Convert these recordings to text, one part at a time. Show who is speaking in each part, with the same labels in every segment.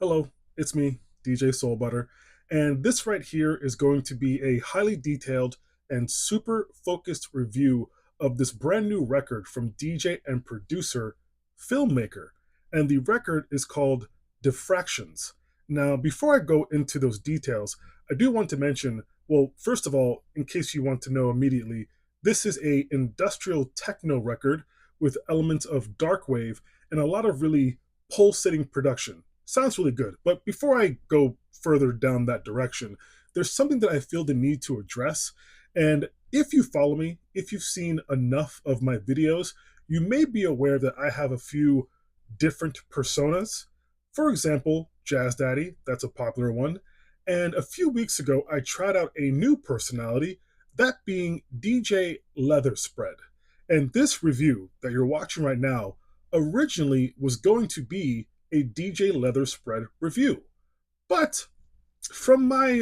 Speaker 1: Hello, it's me, DJ Soulbutter, and this right here is going to be a highly detailed and super focused review of this brand new record from DJ and producer Filmmaker, and the record is called Diffractions. Now, before I go into those details, I do want to mention, well, first of all, in case you want to know immediately, this is a industrial techno record with elements of darkwave and a lot of really pulsating production. Sounds really good. But before I go further down that direction, there's something that I feel the need to address. And if you follow me, if you've seen enough of my videos, you may be aware that I have a few different personas. For example, Jazz Daddy, that's a popular one. And a few weeks ago, I tried out a new personality, that being DJ Leather Spread. And this review that you're watching right now originally was going to be a DJ Leather Spread review. But from my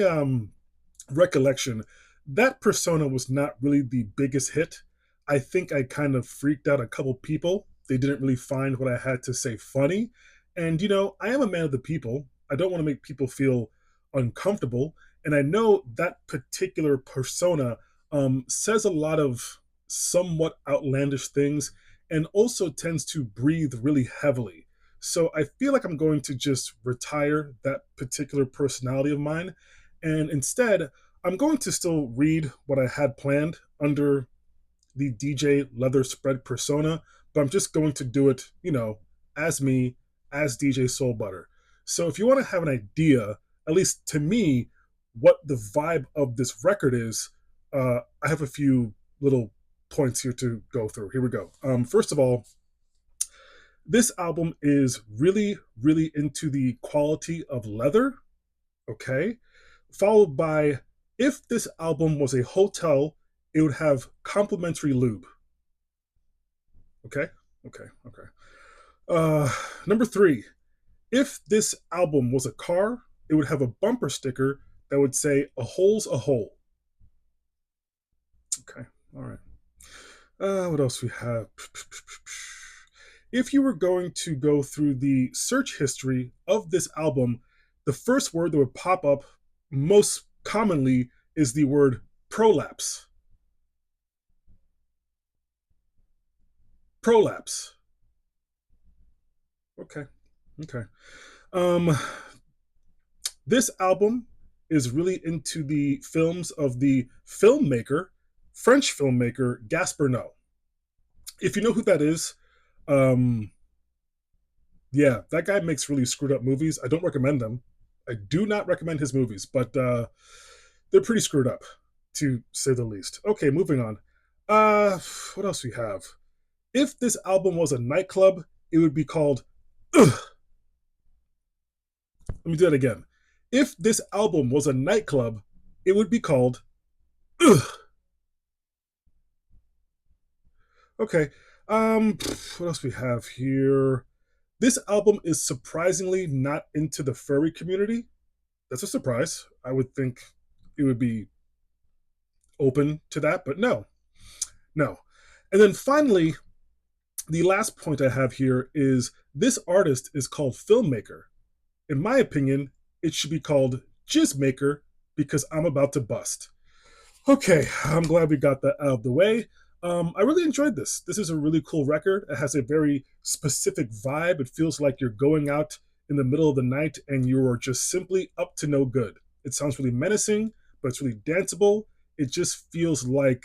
Speaker 1: recollection, that persona was not really the biggest hit. I think I kind of freaked out a couple people. They didn't really find what I had to say funny. And, I am a man of the people. I don't want to make people feel uncomfortable. And I know that particular persona says a lot of somewhat outlandish things and also tends to breathe really heavily. So I feel like I'm going to just retire that particular personality of mine. And instead, I'm going to still read what I had planned under the DJ Leather Spread persona, but I'm just going to do it, as me, as DJ Soul Butter. So if you want to have an idea, at least to me, what the vibe of this record is, I have a few little points here to go through. Here we go. First of all, this album is really, really into the quality of leather, okay? Followed by, if this album was a hotel, it would have complimentary lube. Okay? Okay. Uh, Number three, if this album was a car, it would have a bumper sticker that would say, "A hole's a hole." Okay, all right. What else we have? If you were going to go through the search history of this album, the first word that would pop up most commonly is the word prolapse. Prolapse. Okay. Okay. Um, this album is really into the films of the filmmaker, French filmmaker Gaspar Noé. If you know who that is, um, yeah, that guy makes really screwed up movies. I don't recommend them. I do not recommend his movies, but they're pretty screwed up, to say the least. Okay, moving on. What else we have? If this album was a nightclub, it would be called Ugh. Let me do that again. If this album was a nightclub, it would be called Ugh. Okay. What else we have here? This album is surprisingly not into the furry community. That's a surprise. I would think it would be open to that, but no, no. And then finally, the last point I have here is this artist is called Filmmaker. In my opinion, it should be called Jizzmaker because I'm about to bust. Okay, I'm glad we got that out of the way. I really enjoyed this. This is a really cool record. It has a very specific vibe. It feels like you're going out in the middle of the night and you are just simply up to no good. It sounds really menacing, but it's really danceable. It just feels like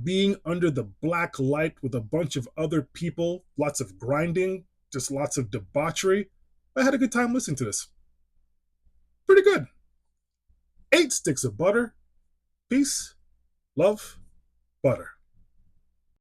Speaker 1: being under the black light with a bunch of other people, lots of grinding, just lots of debauchery. I had a good time listening to this. Pretty good. 8 sticks of butter. Peace, love, butter.